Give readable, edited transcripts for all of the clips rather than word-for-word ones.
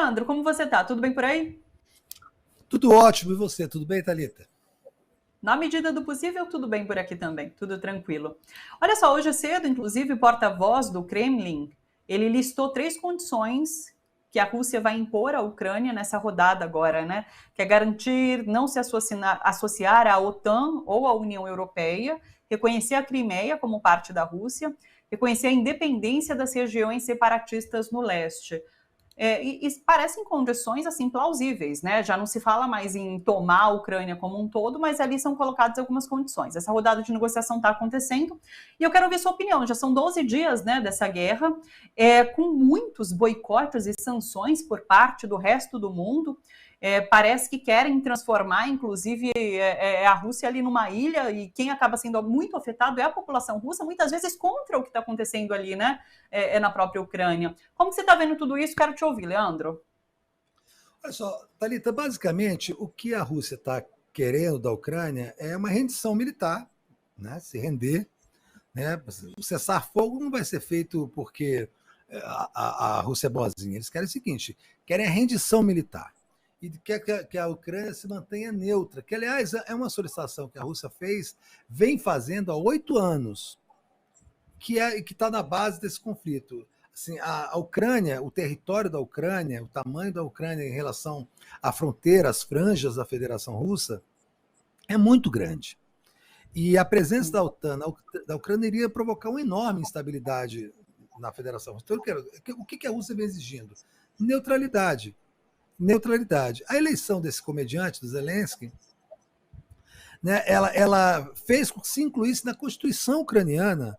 Leandro, como você está? Tudo bem por aí? Tudo ótimo, e você? Tudo bem, Thalita? Na medida do possível, tudo bem por aqui também, tudo tranquilo. Olha só, hoje cedo, inclusive, o porta-voz do Kremlin, ele listou 3 condições que a Rússia vai impor à Ucrânia nessa rodada agora, né? Que é garantir não se associar à OTAN ou à União Europeia, reconhecer a Crimeia como parte da Rússia, reconhecer a independência das regiões separatistas no leste. E parecem condições assim plausíveis, né? Já não se fala mais em tomar a Ucrânia como um todo, mas ali são colocadas algumas condições. Essa rodada de negociação está acontecendo e eu quero ouvir sua opinião. Já são 12 dias, né, dessa guerra, com muitos boicotes e sanções por parte do resto do mundo. Parece que querem transformar, inclusive, a Rússia ali numa ilha, e quem acaba sendo muito afetado é a população russa, muitas vezes contra o que está acontecendo ali, né, na própria Ucrânia. Como você está vendo tudo isso? Quero te ouvir, Leandro. Olha só, Thalita, basicamente o que a Rússia está querendo da Ucrânia é uma rendição militar, né? Se render. Né? O cessar-fogo não vai ser feito porque a Rússia é boazinha. Eles querem o seguinte: querem a rendição militar. E quer que a Ucrânia se mantenha neutra, que, aliás, é uma solicitação que a Rússia vem fazendo há 8 anos, que está na base desse conflito. Assim, a Ucrânia, o território da Ucrânia, o tamanho da Ucrânia em relação à fronteira, às franjas da Federação Russa, é muito grande. E a presença da OTAN da Ucrânia iria provocar uma enorme instabilidade na Federação Russa. Então, o que a Rússia vem exigindo? Neutralidade. Neutralidade. A eleição desse comediante, do Zelensky, né, ela fez com que se incluísse na Constituição ucraniana,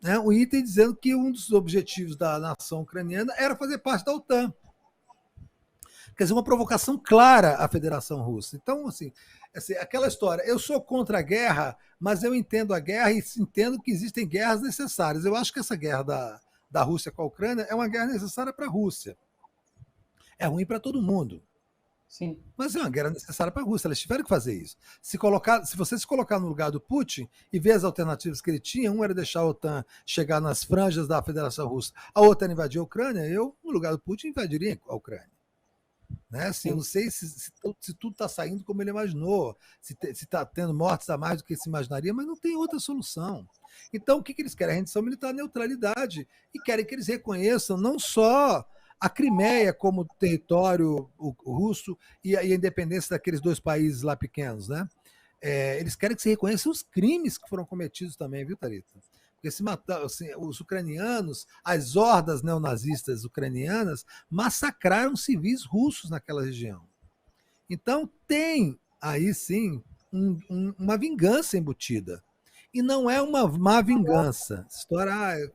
né, um item dizendo que um dos objetivos da nação ucraniana era fazer parte da OTAN. Quer dizer, uma provocação clara à Federação Russa. Então, assim, aquela história, eu sou contra a guerra, mas eu entendo a guerra e entendo que existem guerras necessárias. Eu acho que essa guerra da Rússia com a Ucrânia é uma guerra necessária para a Rússia. É ruim para todo mundo. Sim. Mas é uma guerra necessária para a Rússia. Eles tiveram que fazer isso. Se você se colocar no lugar do Putin e ver as alternativas que ele tinha, um era deixar a OTAN chegar nas franjas da Federação Russa, a outra era invadir a Ucrânia, eu, no lugar do Putin, invadiria a Ucrânia. Né? Assim, eu não sei se tudo está saindo como ele imaginou, se está tendo mortes a mais do que se imaginaria, mas não tem outra solução. Então, o que eles querem? A rendição militar, a neutralidade, e querem que eles reconheçam não só a Crimeia como território russo e a independência daqueles 2 países lá pequenos. Né? Eles querem que se reconheçam os crimes que foram cometidos também, viu, Thalita? Porque assim, os ucranianos, as hordas neonazistas ucranianas, massacraram civis russos naquela região. Então tem aí sim uma vingança embutida. E não é uma má vingança. História,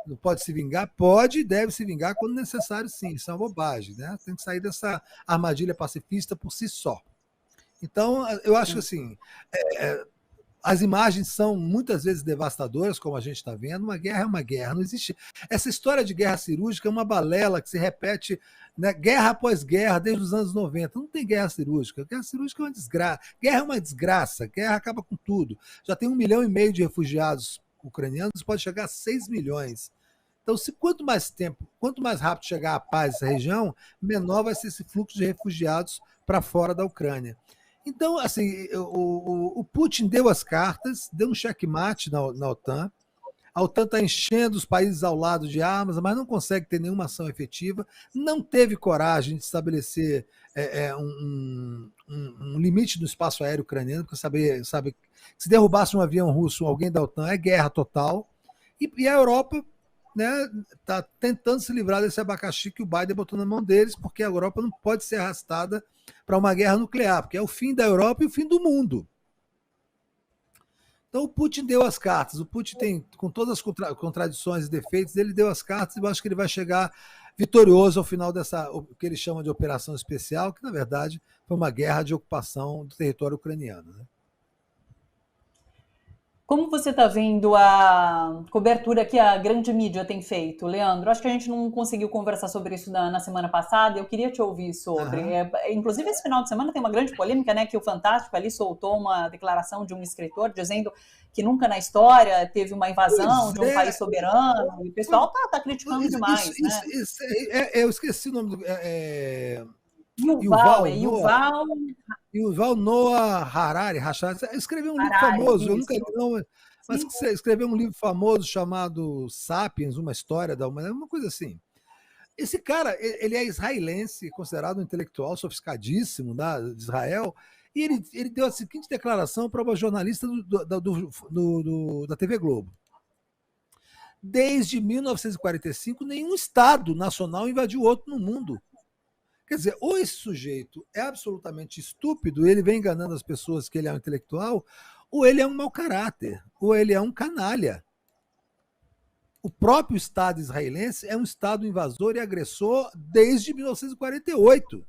não pode se vingar? Pode e deve se vingar quando necessário, sim. Isso é uma bobagem. Né? Tem que sair dessa armadilha pacifista por si só. Então, eu acho assim, as imagens são muitas vezes devastadoras, como a gente está vendo. Uma guerra é uma guerra. Não existe. Essa história de guerra cirúrgica é uma balela que se repete, né, guerra após guerra, desde os anos 90. Não tem guerra cirúrgica. Guerra cirúrgica é uma desgraça. Guerra é uma desgraça. Guerra acaba com tudo. Já tem 1,5 milhão de refugiados ucranianos, pode chegar a 6 milhões. Então, quanto mais tempo, quanto mais rápido chegar a paz nessa região, menor vai ser esse fluxo de refugiados para fora da Ucrânia. Então, assim, o Putin deu as cartas, deu um checkmate na OTAN. A OTAN está enchendo os países ao lado de armas, mas não consegue ter nenhuma ação efetiva. Não teve coragem de estabelecer um limite no espaço aéreo ucraniano, porque sabe que se derrubasse um avião russo, alguém da OTAN, é guerra total. E a Europa, né, está tentando se livrar desse abacaxi que o Biden botou na mão deles, porque a Europa não pode ser arrastada para uma guerra nuclear, porque é o fim da Europa e o fim do mundo. Então o Putin deu as cartas. O Putin tem, com todas as contradições e defeitos, ele deu as cartas e eu acho que ele vai chegar vitorioso ao final dessa, o que ele chama de operação especial, que na verdade foi uma guerra de ocupação do território ucraniano. Né? Como você está vendo a cobertura que a grande mídia tem feito, Leandro? Acho que a gente não conseguiu conversar sobre isso na semana passada. Eu queria te ouvir sobre. Aham. Inclusive, esse final de semana tem uma grande polêmica, né? Que o Fantástico ali soltou uma declaração de um escritor dizendo que nunca na história teve uma invasão Pois de um é, país soberano. E o pessoal tá criticando demais, né? eu esqueci o nome do. Yuval, Yuval é Noah. Yuval Yuval Noah Harari, escreveu um livro Harari, famoso, eu nunca li, isso. não, mas Sim, escreveu um livro famoso chamado Sapiens, uma história da humanidade, uma coisa assim. Esse cara, ele é israelense, considerado um intelectual sofisticadíssimo de Israel, e ele deu a seguinte declaração para uma jornalista da TV Globo. Desde 1945, nenhum Estado nacional invadiu outro no mundo. Quer dizer, ou esse sujeito é absolutamente estúpido, ele vem enganando as pessoas que ele é um intelectual, ou ele é um mau caráter, ou ele é um canalha. O próprio Estado israelense é um Estado invasor e agressor desde 1948.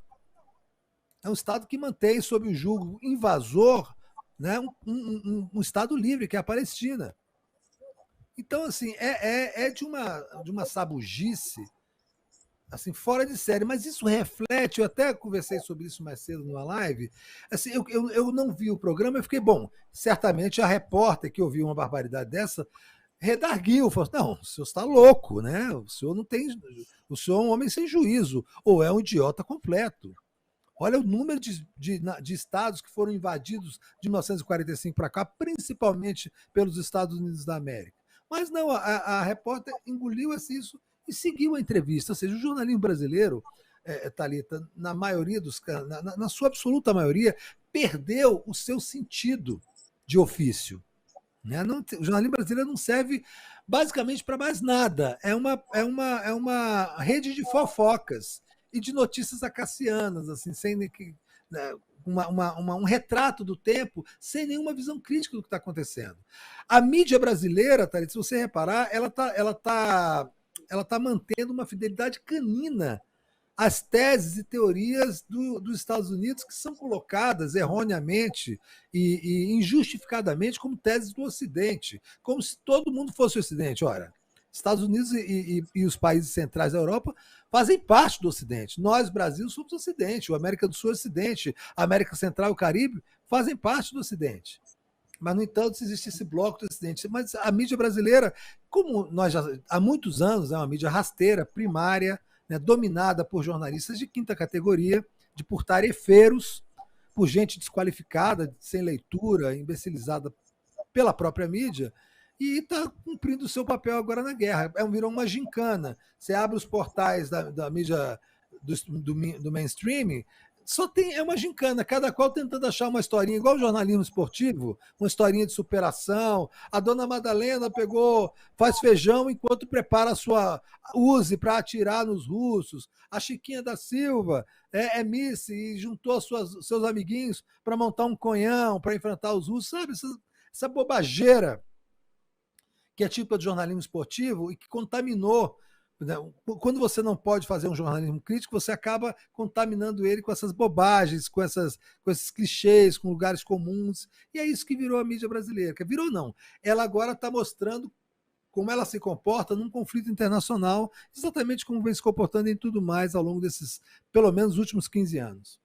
É um Estado que mantém sob o jugo invasor, né, um Estado livre, que é a Palestina. Então, assim, é de uma sabugice assim, fora de série, mas isso reflete, eu até conversei sobre isso mais cedo numa live, assim, eu não vi o programa, eu fiquei, bom, certamente a repórter que ouviu uma barbaridade dessa redarguiu, falou, não, o senhor está louco, né? O senhor não tem, o senhor é um homem sem juízo, ou é um idiota completo. Olha o número de estados que foram invadidos de 1945 para cá, principalmente pelos Estados Unidos da América. Mas não, a repórter engoliu isso e seguiu a entrevista. Ou seja, o jornalismo brasileiro, Thalita, na maioria na sua absoluta maioria, perdeu o seu sentido de ofício. Né? Não, o jornalismo brasileiro não serve basicamente para mais nada. É uma rede de fofocas e de notícias acacianas, assim, sem né, um retrato do tempo, sem nenhuma visão crítica do que está acontecendo. A mídia brasileira, Thalita, se você reparar, ela tá mantendo uma fidelidade canina as teses e teorias dos Estados Unidos que são colocadas erroneamente e injustificadamente como teses do Ocidente, como se todo mundo fosse o Ocidente. Ora, Estados Unidos e os países centrais da Europa fazem parte do Ocidente. Nós, Brasil, somos o Ocidente, o América do Sul é o Ocidente, a América Central e o Caribe fazem parte do Ocidente. Mas, no entanto, existe esse bloco do Ocidente. Mas a mídia brasileira, como nós já há muitos anos, é uma mídia rasteira, primária, né, dominada por jornalistas de quinta categoria, de por tarefeiros, por gente desqualificada, sem leitura, imbecilizada pela própria mídia, e está cumprindo o seu papel agora na guerra. Virou uma gincana. Você abre os portais da mídia do mainstream, só é uma gincana, cada qual tentando achar uma historinha, igual o jornalismo esportivo, uma historinha de superação. A dona Madalena faz feijão enquanto prepara a sua Uzi para atirar nos russos. A Chiquinha da Silva é Miss e juntou seus amiguinhos para montar um conhão, para enfrentar os russos, sabe? Essa bobageira que é típica de jornalismo esportivo e que contaminou. Né? Quando você não pode fazer um jornalismo crítico, você acaba contaminando ele com essas bobagens, com esses clichês, com lugares comuns. E é isso que virou a mídia brasileira. Que virou, não. Ela agora está mostrando como ela se comporta num conflito internacional, exatamente como vem se comportando em tudo mais ao longo desses, pelo menos, últimos 15 anos.